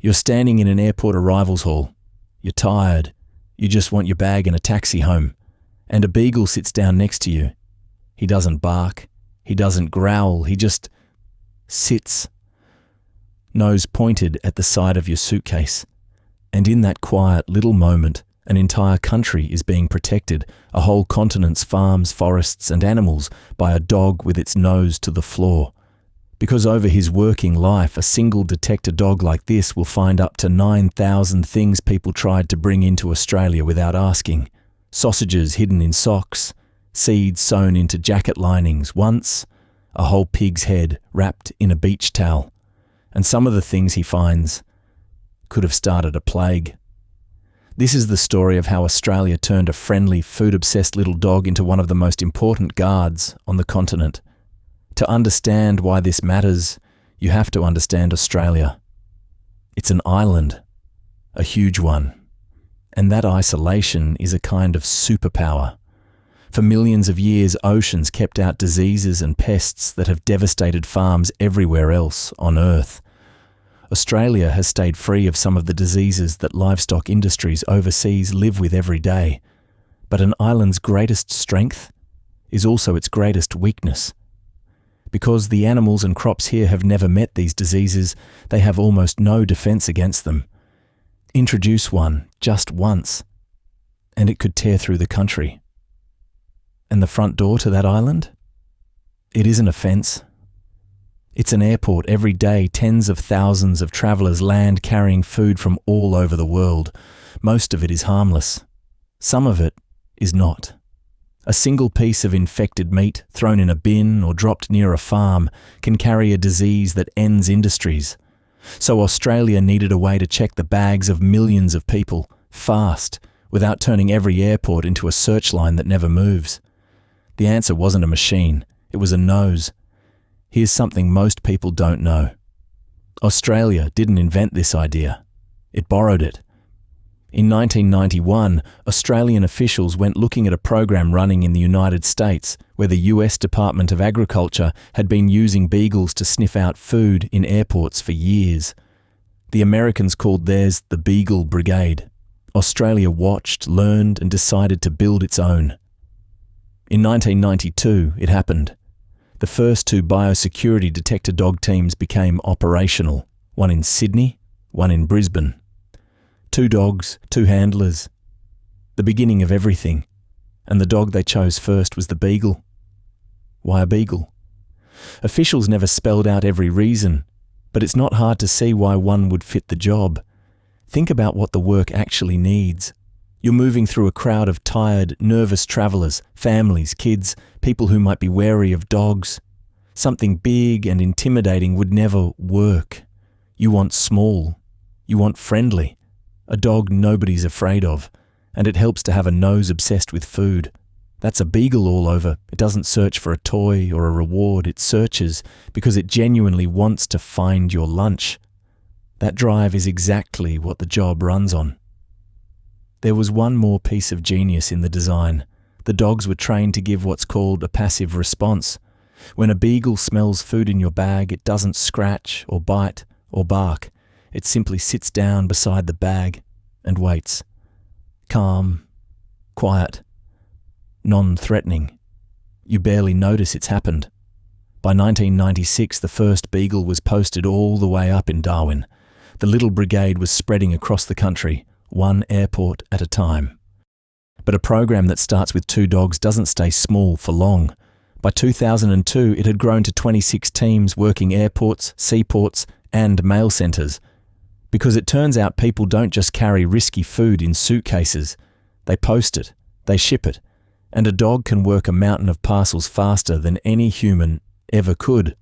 You're standing in an airport arrivals hall. You're tired. You just want your bag and a taxi home. And a beagle sits down next to you. He doesn't bark. He doesn't growl. He just sits, nose pointed at the side of your suitcase. And in that quiet little moment, an entire country is being protected, a whole continent's farms, forests and animals, by a dog with its nose to the floor. Because over his working life, a single detector dog like this will find up to 9,000 things people tried to bring into Australia without asking. Sausages hidden in socks, seeds sewn into jacket linings, once a whole pig's head wrapped in a beach towel. And some of the things he finds could have started a plague. This is the story of how Australia turned a friendly, food-obsessed little dog into one of the most important guards on the continent. To understand why this matters, you have to understand Australia. It's an island, a huge one, and that isolation is a kind of superpower. For millions of years, oceans kept out diseases and pests that have devastated farms everywhere else on Earth. Australia has stayed free of some of the diseases that livestock industries overseas live with every day. But an island's greatest strength is also its greatest weakness. Because the animals and crops here have never met these diseases, they have almost no defense against them. Introduce one just once, and it could tear through the country. And the front door to that island? It isn't a fence. It's an airport. Every day, tens of thousands of travellers land carrying food from all over the world. Most of it is harmless. Some of it is not. A single piece of infected meat thrown in a bin or dropped near a farm can carry a disease that ends industries. So Australia needed a way to check the bags of millions of people, fast, without turning every airport into a search line that never moves. The answer wasn't a machine, it was a nose. Here's something most people don't know. Australia didn't invent this idea. It borrowed it. In 1991, Australian officials went looking at a program running in the United States where the US Department of Agriculture had been using beagles to sniff out food in airports for years. The Americans called theirs the Beagle Brigade. Australia watched, learned, and decided to build its own. In 1992, it happened. The first two biosecurity detector dog teams became operational, one in Sydney, one in Brisbane. 2 dogs, 2 handlers. The beginning of everything. And the dog they chose first was the beagle. Why a beagle? Officials never spelled out every reason, but it's not hard to see why one would fit the job. Think about what the work actually needs. You're moving through a crowd of tired, nervous travellers, families, kids, people who might be wary of dogs. Something big and intimidating would never work. You want small. You want friendly. A dog nobody's afraid of, and it helps to have a nose obsessed with food. That's a beagle all over. It doesn't search for a toy or a reward. It searches because it genuinely wants to find your lunch. That drive is exactly what the job runs on. There was one more piece of genius in the design. The dogs were trained to give what's called a passive response. When a beagle smells food in your bag, it doesn't scratch or bite or bark. It simply sits down beside the bag and waits. Calm, quiet, non-threatening. You barely notice it's happened. By 1996, the first beagle was posted all the way up in Darwin. The little brigade was spreading across the country, one airport at a time. But a program that starts with 2 dogs doesn't stay small for long. By 2002, it had grown to 26 teams working airports, seaports, and mail centres. Because it turns out people don't just carry risky food in suitcases. They post it, they ship it, and a dog can work a mountain of parcels faster than any human ever could.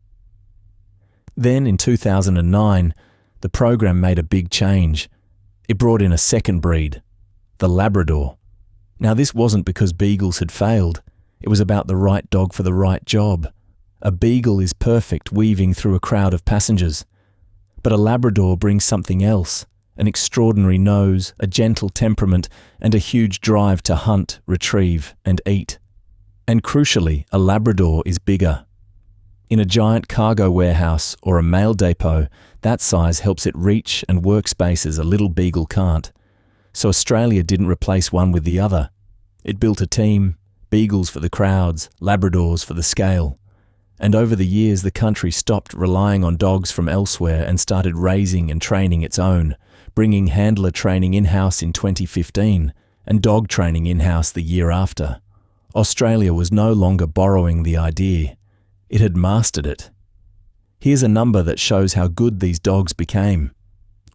Then in 2009, the program made a big change. It brought in a second breed, the Labrador. Now this wasn't because beagles had failed. It was about the right dog for the right job. A beagle is perfect weaving through a crowd of passengers. But a Labrador brings something else, an extraordinary nose, a gentle temperament, and a huge drive to hunt, retrieve, and eat. And crucially, a Labrador is bigger. In a giant cargo warehouse or a mail depot, that size helps it reach and work spaces a little beagle can't. So Australia didn't replace one with the other. It built a team, beagles for the crowds, Labradors for the scale. And over the years, the country stopped relying on dogs from elsewhere and started raising and training its own, bringing handler training in-house in 2015 and dog training in-house the year after. Australia was no longer borrowing the idea. It had mastered it. Here's a number that shows how good these dogs became.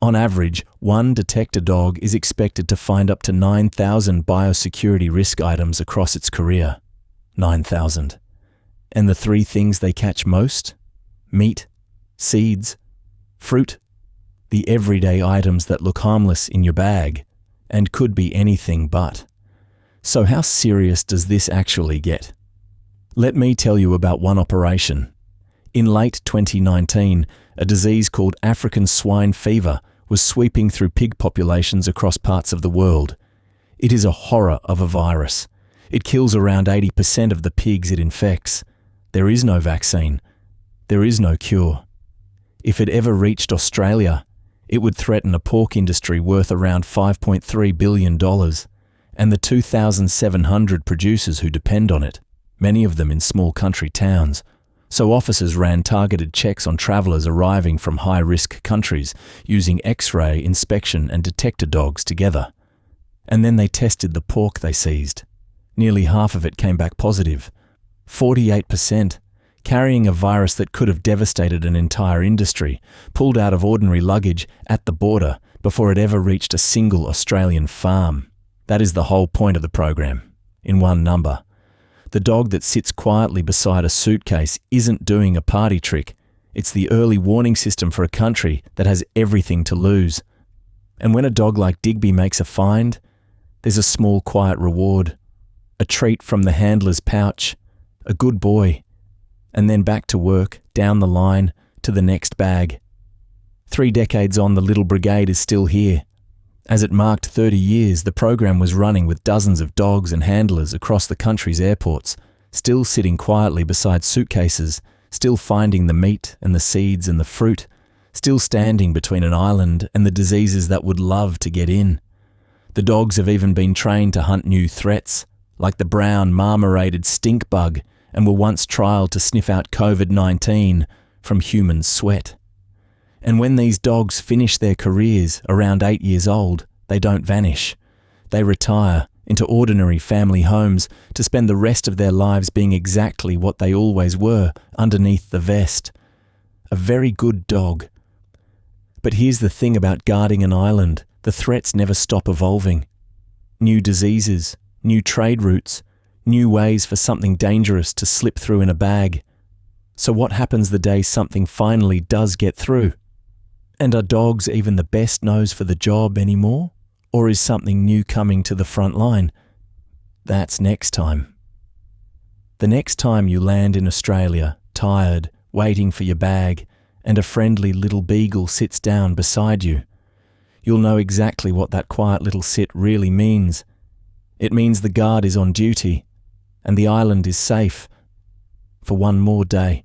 On average, one detector dog is expected to find up to 9,000 biosecurity risk items across its career. 9,000. And the three things they catch most? Meat, seeds, fruit, the everyday items that look harmless in your bag and could be anything but. So how serious does this actually get? Let me tell you about one operation. In late 2019, a disease called African swine fever was sweeping through pig populations across parts of the world. It is a horror of a virus. It kills around 80% of the pigs it infects. There is no vaccine. There is no cure. If it ever reached Australia, it would threaten a pork industry worth around $5.3 billion and the 2,700 producers who depend on it, many of them in small country towns. So officers ran targeted checks on travellers arriving from high-risk countries using X-ray inspection and detector dogs together. And then they tested the pork they seized. Nearly half of it came back positive. 48%, carrying a virus that could have devastated an entire industry, pulled out of ordinary luggage at the border before it ever reached a single Australian farm. That is the whole point of the program, in one number. The dog that sits quietly beside a suitcase isn't doing a party trick. It's the early warning system for a country that has everything to lose. And when a dog like Digby makes a find, there's a small quiet reward, a treat from the handler's pouch, a good boy, and then back to work, down the line, to the next bag. 3 decades on, the little brigade is still here. As it marked 30 years, the program was running with dozens of dogs and handlers across the country's airports, still sitting quietly beside suitcases, still finding the meat and the seeds and the fruit, still standing between an island and the diseases that would love to get in. The dogs have even been trained to hunt new threats, like the brown marmorated stink bug, and were once trialled to sniff out COVID-19 from human sweat. And when these dogs finish their careers around 8 years old, they don't vanish. They retire into ordinary family homes to spend the rest of their lives being exactly what they always were underneath the vest. A very good dog. But here's the thing about guarding an island. The threats never stop evolving. New diseases, new trade routes, new ways for something dangerous to slip through in a bag. So what happens the day something finally does get through? And are dogs even the best nose for the job anymore? Or is something new coming to the front line? That's next time. The next time you land in Australia, tired, waiting for your bag, and a friendly little beagle sits down beside you, you'll know exactly what that quiet little sit really means. It means the guard is on duty, and the island is safe for one more day.